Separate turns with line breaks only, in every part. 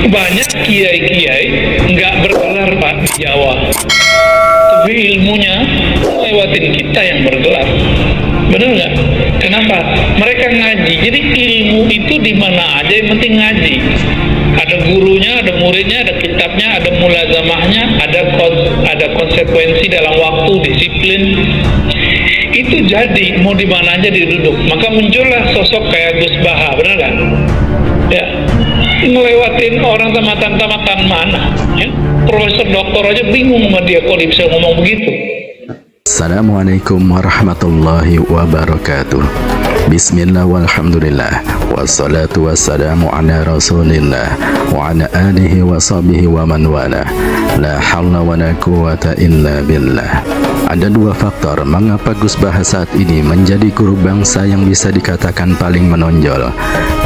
banyak kiai-kiai nggak bergelar Pak di Jawa, tapi ilmunya lewatin kita yang bergelar. Benar nggak? Kenapa? Mereka ngaji. Jadi ilmu itu di mana aja yang penting ngaji. Ada gurunya, ada muridnya, ada kitabnya, ada mulazamahnya, ada konsekuensi dalam waktu, disiplin. Itu jadi mau di mana aja diduduk. Maka muncullah sosok kayak Gus Baha, benar nggak? Ya, ngelewatin orang tamatan mana? Ya? Profesor doktor aja bingung sama dia kalau dia bisa ngomong begitu.
Assalamualaikum warahmatullahi wabarakatuh. Bismillah walhamdulillah, wassalatu wassalamu ala rasulillah wa ala alihi wa sahbihi wa man wala. La hawla wa la quwata illa billah. Ada dua faktor mengapa Gus Baha saat ini menjadi guru bangsa yang bisa dikatakan paling menonjol.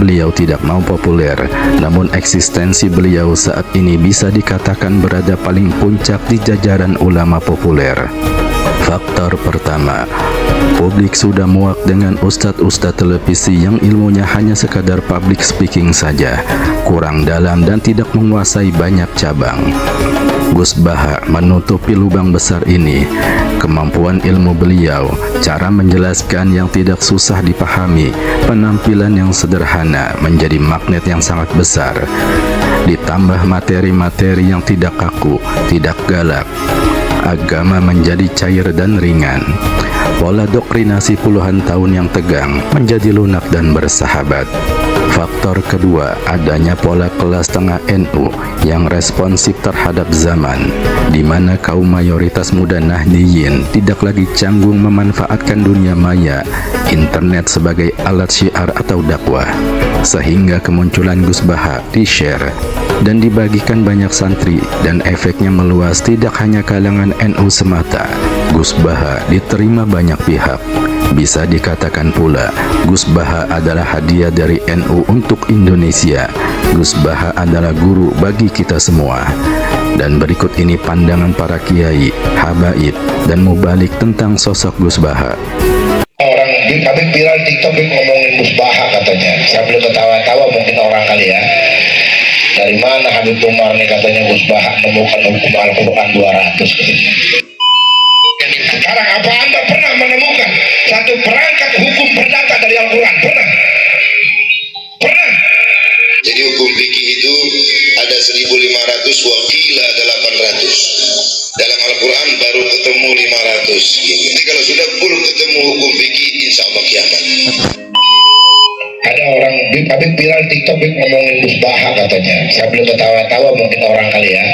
Beliau tidak mau populer, namun eksistensi beliau saat ini bisa dikatakan berada paling puncak di jajaran ulama populer. Faktor pertama, publik sudah muak dengan ustadz-ustadz televisi yang ilmunya hanya sekadar public speaking saja, kurang dalam dan tidak menguasai banyak cabang. Gus Baha menutupi lubang besar ini. Kemampuan ilmu beliau, cara menjelaskan yang tidak susah dipahami, penampilan yang sederhana menjadi magnet yang sangat besar. Ditambah materi-materi yang tidak kaku, tidak galak, agama menjadi cair dan ringan. Pola doktrinasi puluhan tahun yang tegang menjadi lunak dan bersahabat. Faktor kedua, adanya pola kelas tengah NU yang responsif terhadap zaman, di mana kaum mayoritas muda Nahdiyin tidak lagi canggung memanfaatkan dunia maya, internet sebagai alat syiar atau dakwah, sehingga kemunculan Gus Baha di-share dan dibagikan banyak santri dan efeknya meluas tidak hanya kalangan NU semata. Gus Baha diterima banyak pihak. Bisa dikatakan pula, Gus Baha adalah hadiah dari NU untuk Indonesia. Gus Baha adalah guru bagi kita semua. Dan berikut ini pandangan para kiai, habaib, dan mubalik tentang sosok Gus Baha.
Orang habis viral TikTok ngomongin Gus Baha katanya, sambil ketawa-tawa mungkin orang kali ya. Dari mana Habib Umar nih katanya Gus Baha menemukan hukum Al-Quran 200 katanya. Sekarang apa Anda pernah menemukan satu perangkat hukum perdata dari Al-Quran? Pernah? Pernah?
Jadi hukum fikih itu ada 1500, wakila ada 800. Dalam Al-Quran baru ketemu 500. Jadi kalau sudah full ketemu hukum fikih, insya Allah kiamat.
Ada orang habis viral TikTok ngomongin Gus Baha katanya, sambil ketawa-tawa mungkin orang kali ya.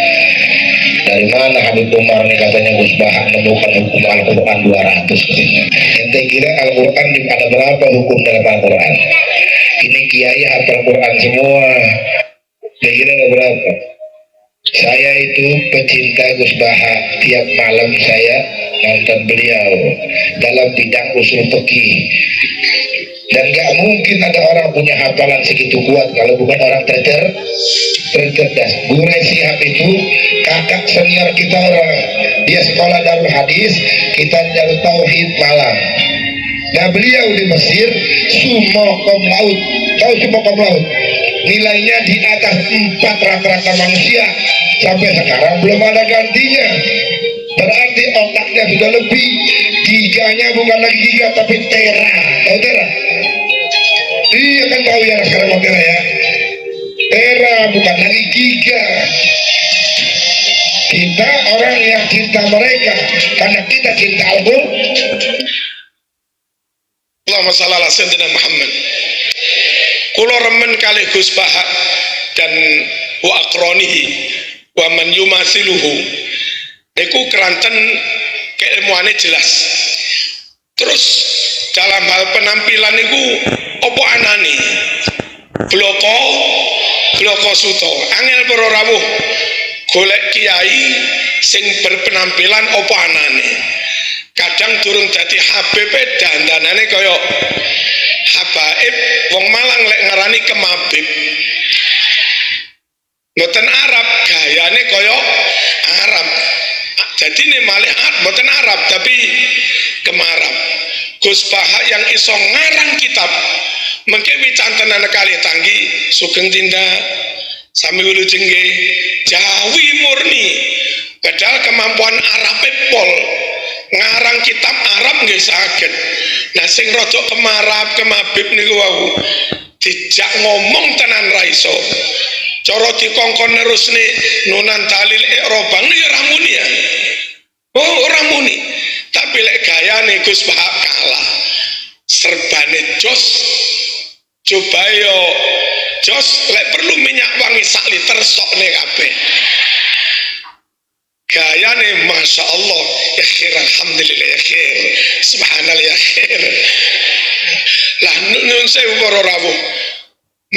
Dari mana Habib Umar nih katanya Gus Baha menemukan hukum Al-Quran 200 katanya. Ente kira Al-Quran ada berapa hukum dalam Al-Quran? Ini kiai hafal Quran semua. Dia kira ada berapa? Saya itu pecinta Gus Baha. Tiap malam saya nonton beliau dalam bidang usul fikih. Dan gak mungkin ada orang punya hafalan segitu kuat kalau bukan orang tercerdas. Gure Shihab itu kakak senior kita, orang dia sekolah Darul Hadis, kita Darul Tauhid Malang. Nah beliau di Mesir summa cum laude. Tahu summa cum laude? Nilainya di atas 4 rata-rata manusia. Sampai sekarang belum ada gantinya. Berarti otaknya sudah lebih. Giganya bukan lagi giga tapi tera. Tahu tera? Iya kan tahu ya sekarang tera ya. Tera bukan lagi giga. Kita orang yang cinta mereka karena kita cinta Al-Quran.
Allahumma shalli ala sayyidina Muhammad. Kula remen kali Gus Baha dan wa akronihi wa man yumasiluhu. Iku keranten keilmuannya jelas. Terus dalam hal penampilan itu opo anane bloko suto angel para rawuh golek kiai sing berpenampilan opo anane. Kadang durung dadi habib dandanane kaya habaib, wong Malang lek ngarani kemabib. Mboten Arab, gayane kaya Arab. Jadi ini malih mboten Arab tapi kemarab. Gus Baha yang iso ngarang kitab mengke wicantenan kali tanggi sugeng tindak sami wilujeng nggih Jawi murni, padahal kemampuan Arabe pol ngarang kitab Arab nggih saged. Nah sing rada kemarab kemabib niku wau dijak ngomong tenan ra iso. Cara dikongkon nerusne nunan dalil i'rabang ya ora muni ya. Oh ora muni. Tapi lek gayane Gus Bahak kalah. Serbane jos. Coba yo jos lek perlu minyak wangi sak liter sokne kabeh. Gayane Masya Allah ya khair, alhamdulillah ya khair, subhanallah ya khair. Lah nun sewu para rawuh,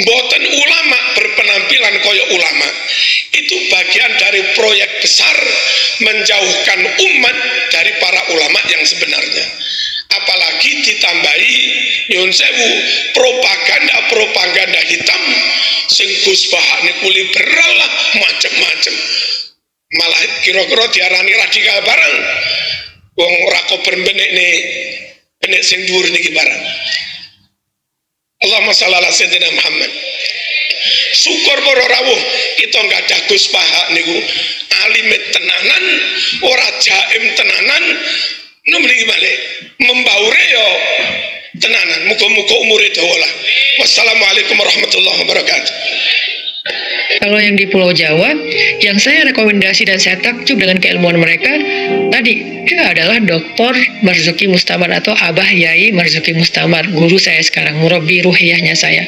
mboten ulama berpenampilan koyo ulama, itu bagian dari proyek besar menjauhkan umat dari para ulama yang sebenarnya. Apalagi ditambahi nyun sewu propaganda hitam sing Gus Bahak niku liberal lah macem-macem. Malah kira-kira diarani radikal barang. Wong ora kober benek sing dhuwur niki barang. Allahumma shalli ala sayyidina Muhammad. Syukur para rawuh kita gadah Gus Bahak niku alim tenanan, ora jaim tenanan. Numriki balik membaure yo tenanan. Muga-muga umure dawa lah. Wassalamualaikum warahmatullahi wabarakatuh.
Kalau yang di Pulau Jawa, yang saya rekomendasi dan saya takjub dengan keilmuan mereka tadi adalah Dr. Marzuki Mustamar atau Abah Yai Marzuki Mustamar, guru saya sekarang, murabbi ruhiyahnya saya.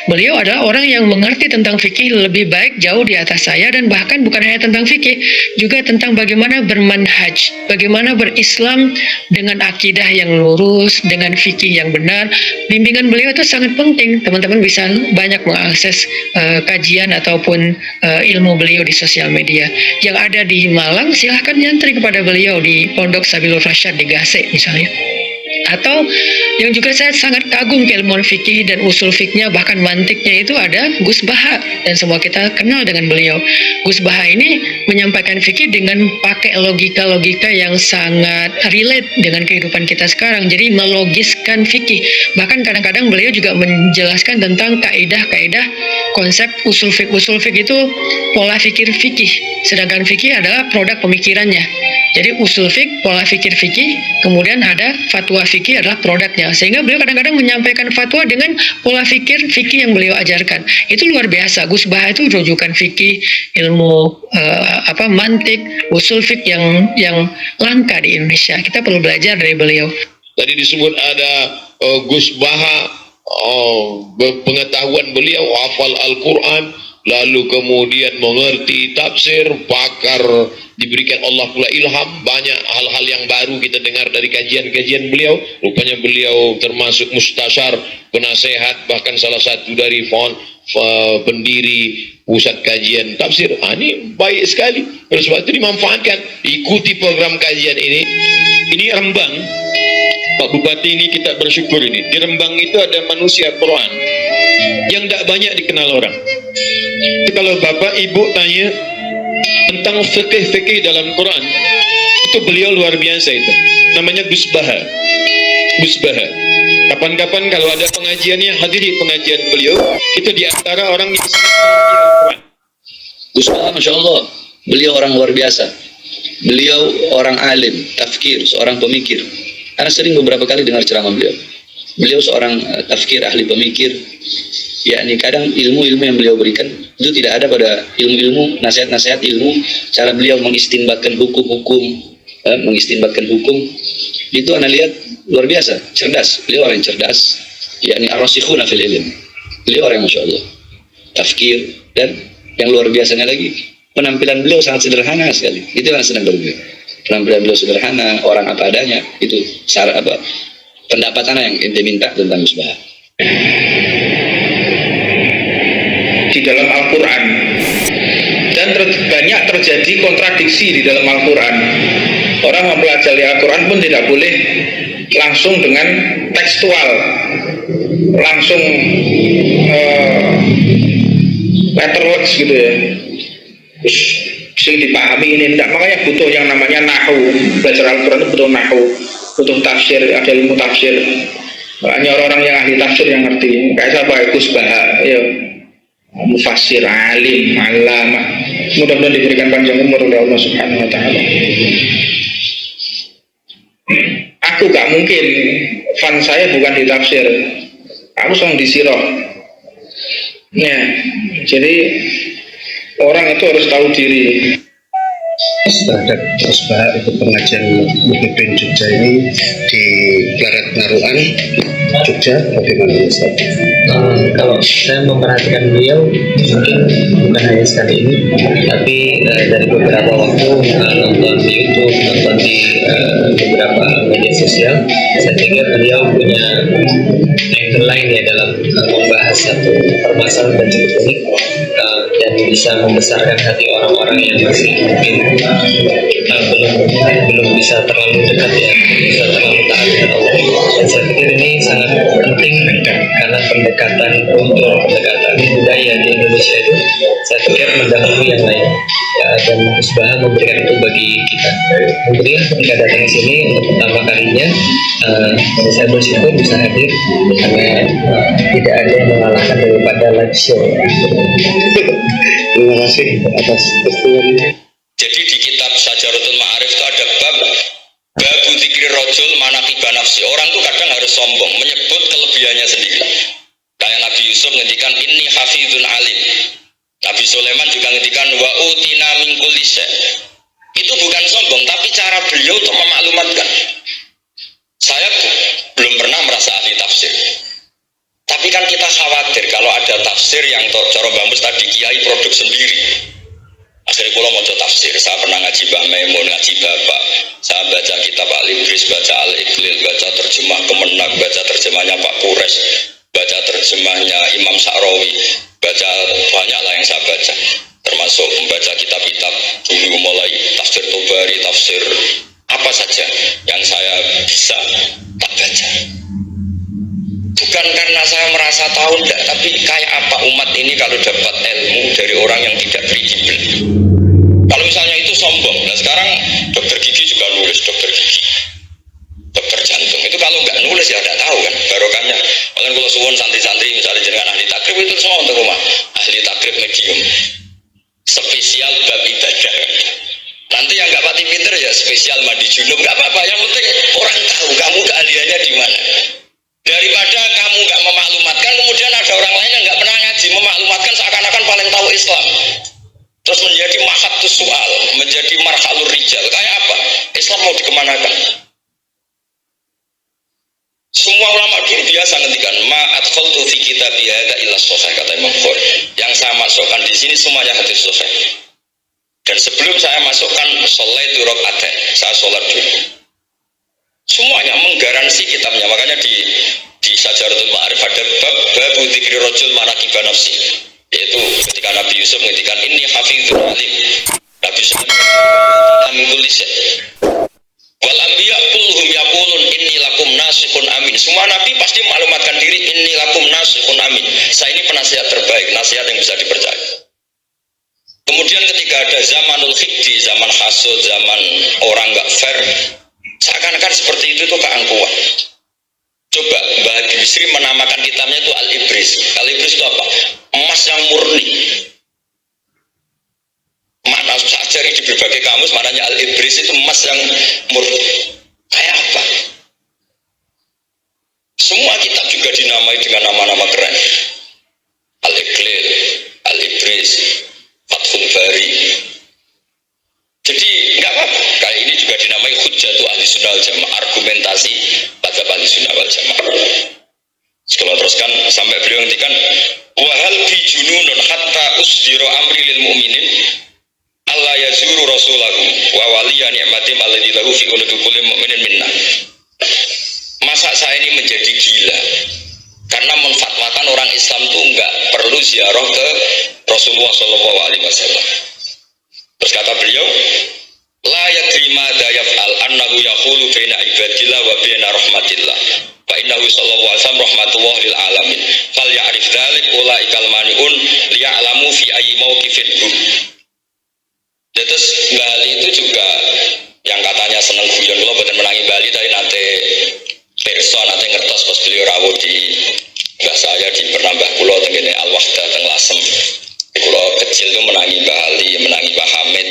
Beliau adalah orang yang mengerti tentang fikih lebih baik jauh di atas saya, dan bahkan bukan hanya tentang fikih, juga tentang bagaimana bermanhaj, bagaimana berislam dengan akidah yang lurus, dengan fikih yang benar. Bimbingan beliau itu sangat penting. Teman-teman bisa banyak mengakses kajian ataupun ilmu beliau di sosial media. Yang ada di Malang silahkan nyantri kepada beliau di Pondok Sabilur Rasyad di Gasek misalnya. Atau yang juga saya sangat kagum keilmuan fikih dan usul fikihnya, bahkan mantiknya, itu ada Gus Bahak, dan semua kita kenal dengan beliau. Gus Bahak ini menyampaikan fikih dengan pakai logika-logika yang sangat relate dengan kehidupan kita sekarang. Jadi melogiskan fikih. Bahkan kadang-kadang beliau juga menjelaskan tentang kaidah-kaidah konsep usul fikih itu pola fikir fikih, sedangkan fikih adalah produk pemikirannya. Jadi usul fikih, pola fikir fikih, kemudian ada fatwa fikih adalah produknya. Sehingga beliau kadang-kadang menyampaikan fatwa dengan pola fikir fikih yang beliau ajarkan. Itu luar biasa. Gus Bahak itu rujukan fikih, ilmu mantik, usul fikih yang langka di Indonesia. Kita perlu belajar dari beliau.
Tadi disebut ada Gus Bahak, pengetahuan beliau hafal Al-Quran, lalu kemudian mengerti tafsir, pakar, diberikan Allah pula ilham. Banyak hal-hal yang baru kita dengar dari kajian-kajian beliau. Rupanya beliau termasuk mustasyar, penasehat, bahkan salah satu dari pendiri pusat kajian tafsir. Ini baik sekali. Oleh sebab itu dimanfaatkan, ikuti program kajian ini.
Ini Rembang, Pak Bupati, ini kita bersyukur ini. Di Rembang itu ada manusia Quran yang tidak banyak dikenal orang. Jadi kalau Bapak Ibu tanya tentang fikih dalam Quran, itu beliau luar biasa itu. Namanya Gus Bahak. Gus Bahak. Kapan-kapan kalau ada pengajiannya, hadiri pengajian beliau. Itu di antara orang yang Al-Quran.
Gus Bahak, Masya Allah, beliau orang luar biasa. Beliau orang alim, tafkir, seorang pemikir. Karena sering beberapa kali dengar ceramah beliau. Beliau seorang tafkir, ahli pemikir. Yakni kadang ilmu-ilmu yang beliau berikan itu tidak ada pada ilmu-ilmu, nasihat-nasihat ilmu. Cara beliau mengistinbatkan hukum-hukum, itu anda lihat luar biasa, cerdas. Beliau orang yang cerdas, yakni ar-rasikhuna fil ilm. Beliau orang yang Masya Allah, tafkir, dan yang luar biasanya lagi, penampilan beliau sangat sederhana sekali. Itu yang sedang berbeda. Penampilan beliau sederhana, orang apa adanya. Itu pendapat anak yang ente minta tentang Gus Bahak.
Di dalam Al-Quran, dan banyak terjadi kontradiksi di dalam Al-Quran. Orang mempelajari Al-Quran pun tidak boleh langsung dengan tekstual, langsung letterworks gitu ya, terus bisa dipahami ini tidak. Makanya butuh yang namanya nahu. Belajar Al-Quran itu butuh nahu, butuh tafsir, ada ilmu tafsir. Makanya orang-orang yang ahli tafsir yang ngerti. Kayak siapa? Gus Bahak, ya. mufassir, alim, alama. Mudah-mudahan diberikan panjang umur oleh Allah Subhanahu wa taala. Aku gak mungkin, fan saya bukan di tafsir, aku selalu di sirah. Ya, jadi orang itu harus tahu diri.
Terhadap Musbah ikut pengajian Muhyiddin Jogja ini di Barat Naruan Jogja, bagaimana Ustaz?
Kalau saya memperhatikan beliau mungkin bukan hanya sekali ini, tapi dari beberapa waktu nonton di YouTube, nonton di beberapa media sosial, saya pikir beliau punya angle lain ya dalam membahas satu permasalahan yang cukup unik dan bisa membesarkan hati orang-orang yang masih mungkin belum bisa terlalu dekat ya, bisa terlalu taat dengan Allah. Dan saya pikir ini sangat penting karena pendekatan budaya di Indonesia itu saya pikir mendahului yang lain ya, dan Musbah memberikan itu bagi kita. Kemudian ketika datang ke sini untuk pertama kalinya, saya bersyukur bisa hadir karena tidak ada yang mengalahkan daripada live show.
Terima kasih atas peristiwanya.
Jadi di kitab Syajaratul Ma'arif itu ada babu dzikri rajul manaqiba nafsi. Orang tuh kadang harus sombong, menyebut kelebihannya sendiri. Kayak Nabi Yusuf ngendikan inni hafizun alim. Nabi Sulaiman juga ngendikan wa utina min kulli syai'. Itu bukan sombong, tapi cara beliau untuk memaklumatkan. Saya belum pernah merasa ahli tafsir. Tapi kan kita khawatir kalau ada tafsir yang cara Bamus tadi kiai produk sendiri. Akhirnya kalau mau tafsir, saya pernah ngaji Mbah Maimun, ngaji Bapak, saya baca kitab Al-Ibris, baca Al-Iqlil, baca terjemah Kemenak, baca terjemahnya Pak Kures, baca terjemahnya Imam Sa'rawi, baca banyak lah yang saya baca, termasuk membaca kitab-kitab dulu mulai tafsir Tobari, tafsir apa saja yang saya bisa tak baca. Bukan karena saya merasa tahu enggak, tapi kayak apa umat ini kalau dapat ilmu dari orang yang tidak kredibel. Kalau misalnya itu sombong, nah sekarang dokter gigi juga nulis, dokter gigi, dokter jantung, itu kalau nggak nulis ya nggak tahu kan barokahnya. Bahkan kalau suwun santri-santri misalnya jenengan ahli takrib itu semua untuk rumah, ahli takrib medium, spesial bab ibadah. Nanti yang nggak pati pinter ya spesial mandi junub, nggak apa-apa, yang penting orang tahu kamu keahliannya di mana. Daripada kamu nggak memaklumatkan, kemudian ada orang lain yang nggak pernah ngaji memaklumatkan seakan-akan paling tahu Islam. Terus menjadi mahatus soal, menjadi marhalur rijal. Kayak apa? Islam mau dikemanakan? Semua ulama dulu biasa ngendikan ma adkhaltu fi kitabi hadza illa sahih, kata Imam Bukhari. Yang saya masukkan di sini semuanya hadis sahih. Dan sebelum saya masukkan sholaitu raka'atain, saya sholat dulu. Semuanya menggaransi kitabnya. Makanya di Syajaratul Ma'arif ada babu dzikri rajul manaqiba nafsi, yaitu ketika Nabi Yusuf menghentikan inni hafizun alim. Nabi Yusuf min kulli syai'. Wal anbiya kulluhum yaqulun inni lakum nasihun amin. Semua nabi pasti maklumatkan diri inni lakum nasihun amin. Saya ini penasihat terbaik, nasihat yang bisa dipercaya. Kemudian ketika ada zamanul khiddi, zaman hasud, zaman orang enggak fair, seakan-akan seperti itu tuh keangkuhan. Coba Mbah Bisri menamakan kitabnya itu Al-Ibris. Al-Ibris itu apa? Emas yang murni. Makna saya cari di berbagai kamus, maknanya Al-Ibris itu emas yang murni. Kayak apa? Semua kitab juga dinamai dengan nama-nama keren. Al-Iqlil, Al-Ibris, Fathul Bari. Jadi nggak apa-apa. Kali ini juga dinamai Hujjatu Ahli Sunnah wal Jamaah, argumentasi pada Ahli Sunnah wal Jamaah. Sekolah teruskan sampai beliau ngendikan wahal bi jununun hatta usdiro amri lil mu'minin alla yazuru rasulahu wa waliya ni'matim alladzi lahu fi qulubi kulli mu'minin minna. Masa saya ini menjadi gila karena menfatwakan orang Islam itu enggak perlu ziarah ke Rasulullah sallallahu alaihi wasallam. Terus kata beliau, la yadri ma yaf'al annahu yaqulu baina ibadillah wa baina rahmatillah. Fa innahu sallallahu alaihi wasallam rahmatullah lil alamin. Fal ya'rif dzalik ulaikal mani'un liya'lamu fi ayyi mauqifin hum. Terus Bali itu juga yang katanya seneng guyon, kula mboten menangi Bali tapi nate pirsa nate ngertos pas beliau rawuh di mbah saya di Pernambah kula teng kene Al-Wahdah teng Lasem. menangi Mbak Ali, menangi Pak Hamid,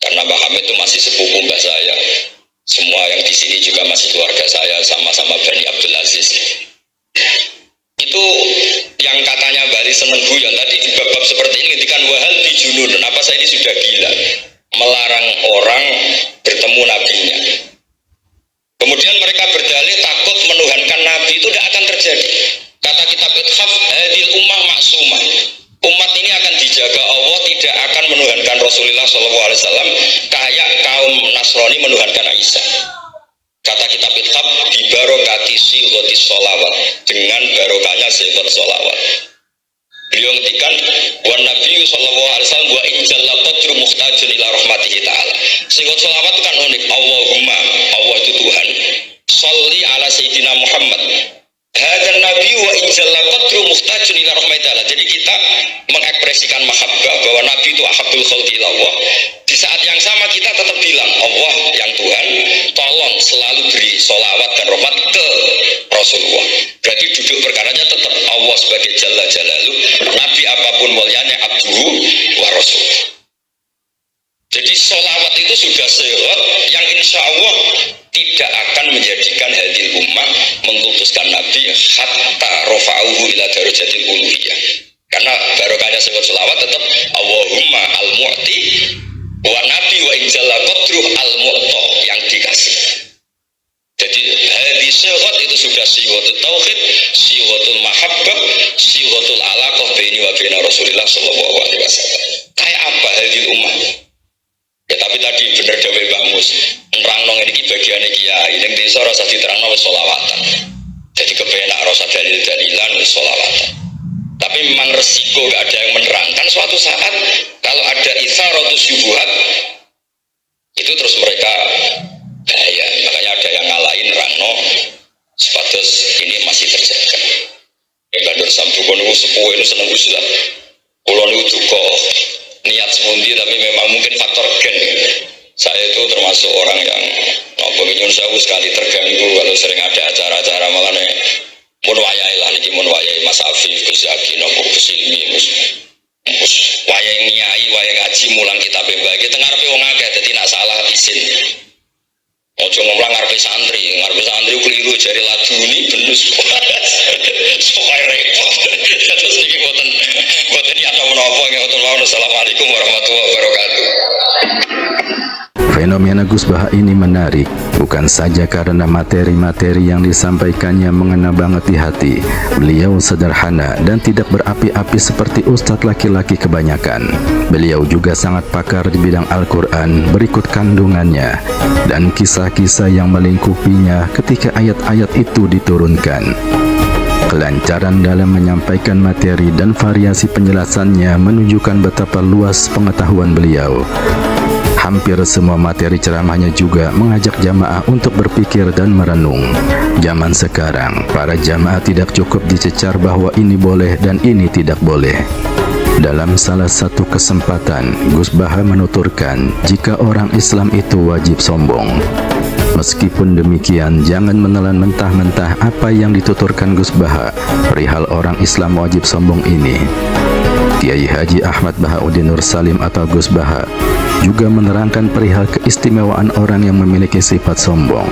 karena Pak Hamid itu masih sepupu mbah saya. Semua yang di sini juga masih keluarga saya, sama-sama Bani Abdul Aziz. Itu yang katanya Mbak Ali seneng guyon tadi di bab-bab seperti ini, ngendikan wahal bijunun, apa saya ini sudah gila melarang orang bertemu nabinya. Kemudian mereka berdalih takut menuhankan nabi, itu tidak akan terjadi. Kata kitab Ithaf, hadil ummah maksumah, umat ini akan dijaga Allah, tidak akan menuhankan Rasulullah SAW kayak kaum Nasrani menuhankan Isa. Kata kitab Ithaf, bibarokati sighati sholawat, dengan barokahnya sighot sholawat. Beliau ngendikan wa Nabi sallallahu alaihi wasallam wa injalla qadru muhtajun ila rahmatihi ta'ala. Sighot sholawat itu kan unik. Allahumma, Allah itu Tuhan, sholli ala sayyidina Muhammad hadan nabi wa injalla qadru muhtajun ila rahmatihi ta'ala. Jadi kita mengekspresikan mahabbah bahwa nabi itu ahabbul khalqi ila Allah. Di saat yang sama kita tetap bilang Allah yang Tuhan, tolong selalu beri sholawat dan rahmat ke Rasulullah. Berarti duduk perkaranya tetap Allah sebagai Jalla Jalaluh, Nabi apapun mulianya abduhu wa rasul. Jadi sholawat itu sudah syarat yang insya Allah tidak akan menjadikan hadil ummah mengkultuskan Nabi hatta rofa'uhu ila darajatil uluhiyah. Karena barokahnya sholawat tetap Allahumma al-mu'ti wa nabi wa injalla qadruh al-mu'ta, yang dikasih. Jadi hadis syarat itu sudah siwatul tauhid, siwatul mahabbah, siwatul alaqah baini wa baina Rasulillah sallallahu alaihi wasallam. Kayak apa hadil ummah? Ya tapi tadi bener dawuh Mbak Mus, nerangno iki bagiane kiai ning desa rasa diterangno wis sholawatan. Jadi kepenak rasa dalil-dalilan wis sholawatan. Tapi memang resiko gak ada yang menerangkan suatu saat kalau ada itsaratus syubhat itu terus mereka bahaya. Makanya ada yang ngalahin rangno sepatus ini masih terjaga. Bandur sambuko niku sepuh itu seneng Gusti Allah. Kula niku duka niat sepundi tapi memang mungkin faktor gen. Saya itu termasuk orang yang apa nyuwun sewu sekali terganggu kalau sering ada acara-acara malane mun wayahe lah niki mun wayahe Mas Afif, Gus Yakin, apa Gus Ilmi, Mus wayahe nyai, wayahe ngaji mulang kitab mbah iki teng ngarepe wong akeh dadi nak salah isin. Ojo ngomong ngarepe santri keliru jari lagu ini benus. Sokai repot. Terus niki boten ya menapa ngoten mawon. Assalamualaikum warahmatullahi wabarakatuh.
Fenomena Gus Baha ini menarik, bukan saja karena materi-materi yang disampaikannya mengena banget di hati. Beliau sederhana dan tidak berapi-api seperti ustadz laki-laki kebanyakan. Beliau juga sangat pakar di bidang Al-Quran, berikut kandungannya dan kisah-kisah yang melingkupinya ketika ayat-ayat itu diturunkan. Kelancaran dalam menyampaikan materi dan variasi penjelasannya menunjukkan betapa luas pengetahuan beliau. Hampir semua materi ceramahnya juga mengajak jamaah untuk berpikir dan merenung. Zaman sekarang, para jamaah tidak cukup dicecar bahwa ini boleh dan ini tidak boleh. Dalam salah satu kesempatan, Gus Baha menuturkan jika orang Islam itu wajib sombong. Meskipun demikian, jangan menelan mentah-mentah apa yang dituturkan Gus Baha perihal orang Islam wajib sombong ini. Kiai Haji Ahmad Bahauddin Nur Salim atau Gus Baha juga menerangkan perihal keistimewaan orang yang memiliki sifat sombong.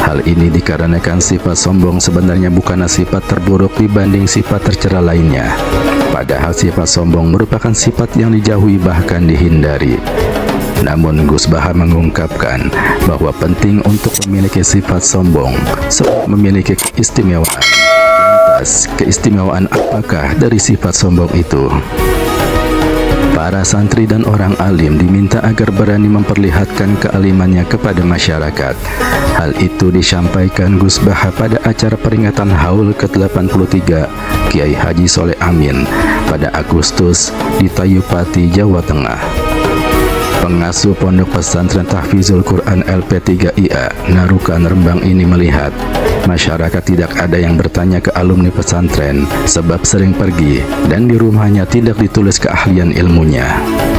Hal ini dikarenakan sifat sombong sebenarnya bukanlah sifat terburuk dibanding sifat tercela lainnya. Padahal sifat sombong merupakan sifat yang dijauhi bahkan dihindari. Namun Gus Baha mengungkapkan bahwa penting untuk memiliki sifat sombong sebab memiliki keistimewaan. Lantas, keistimewaan apakah dari sifat sombong itu? Para santri dan orang alim diminta agar berani memperlihatkan kealimannya kepada masyarakat. Hal itu disampaikan Gus Baha pada acara peringatan Haul ke-83 Kiai Haji Soleh Amin pada Agustus di Tayupati, Jawa Tengah. Pengasuh Pondok Pesantren Tahfizul Quran LP3IA Narukan Rembang ini melihat masyarakat tidak ada yang bertanya ke alumni pesantren sebab sering pergi dan di rumahnya tidak ditulis keahlian ilmunya.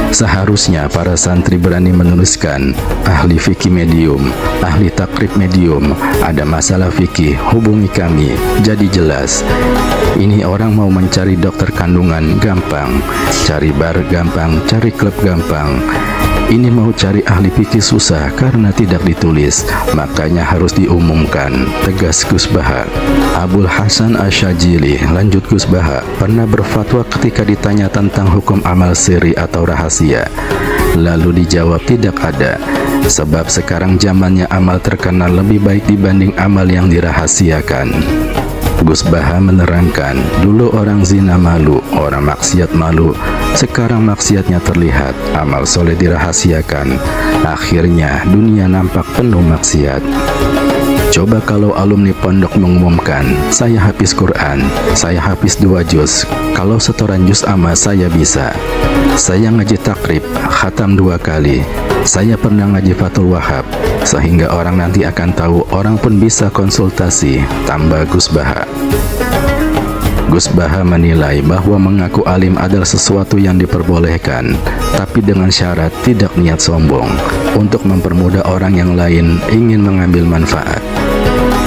Seharusnya para santri berani menuliskan ahli fikih medium, ahli takrib medium, ada masalah fikih hubungi kami, jadi jelas. Ini orang mau mencari dokter kandungan gampang, cari bar gampang, cari klub gampang. Ini mau cari ahli fikih susah karena tidak ditulis, makanya harus diumumkan, tegas Gus Baha. Abul Hasan Asyajili, lanjut Gus Baha, pernah berfatwa ketika ditanya tentang hukum amal siri atau rahasia. Lalu dijawab tidak ada, sebab sekarang zamannya amal terkenal lebih baik dibanding amal yang dirahasiakan. Gus Baha menerangkan, dulu orang zina malu, orang maksiat malu, sekarang maksiatnya terlihat, amal soleh dirahasiakan, akhirnya dunia nampak penuh maksiat. Coba kalau alumni pondok mengumumkan, saya hafiz Quran, saya hafiz 2 juz, kalau setoran juz amma saya bisa, saya ngaji takrib, khatam 2 kali, saya pernah ngaji Fathul Wahab, sehingga orang nanti akan tahu, orang pun bisa konsultasi, tambah Gus Baha. Gus Baha menilai bahwa mengaku alim adalah sesuatu yang diperbolehkan, tapi dengan syarat tidak niat sombong, untuk mempermudah orang yang lain ingin mengambil manfaat.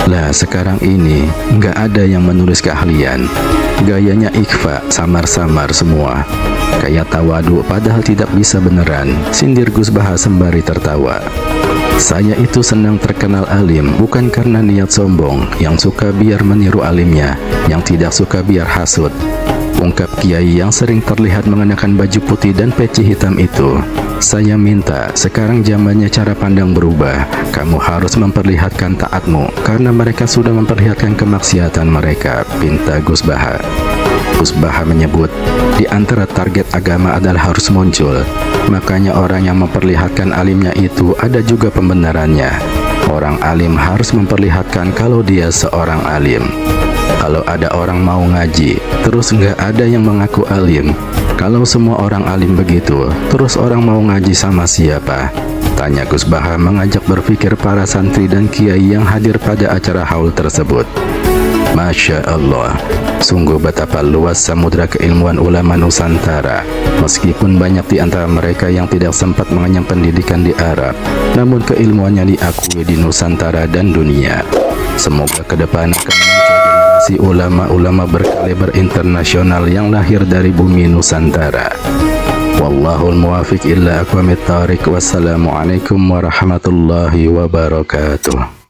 Lah sekarang ini nggak ada yang menulis keahlian, gayanya ikhfa, samar-samar semua, kayak tawadu padahal tidak bisa beneran, sindir Gus Baha sembari tertawa. Saya itu senang terkenal alim bukan karena niat sombong, yang suka biar meniru alimnya, yang tidak suka biar hasud, ungkap kiai yang sering terlihat mengenakan baju putih dan peci hitam itu. Saya minta, sekarang zamannya cara pandang berubah, kamu harus memperlihatkan taatmu, karena mereka sudah memperlihatkan kemaksiatan mereka, pinta Gus Baha. Gus Baha menyebut, di antara target agama adalah harus muncul, makanya orang yang memperlihatkan alimnya itu ada juga pembenarannya. Orang alim harus memperlihatkan kalau dia seorang alim. Kalau ada orang mau ngaji, terus nggak ada yang mengaku alim. Kalau semua orang alim begitu, terus orang mau ngaji sama siapa? Tanya Gus Baha mengajak berpikir para santri dan kiai yang hadir pada acara haul tersebut. Masya Allah, sungguh betapa luas samudra keilmuan ulama Nusantara. Meskipun banyak di antara mereka yang tidak sempat mengenyam pendidikan di Arab, namun keilmuannya diakui di Nusantara dan dunia. Semoga ke depan akan muncul generasi ulama-ulama berkaliber internasional yang lahir dari bumi Nusantara. Wallahul muwafiq illa aqwamit thariq. Wassalamualaikum warahmatullahi wabarakatuh.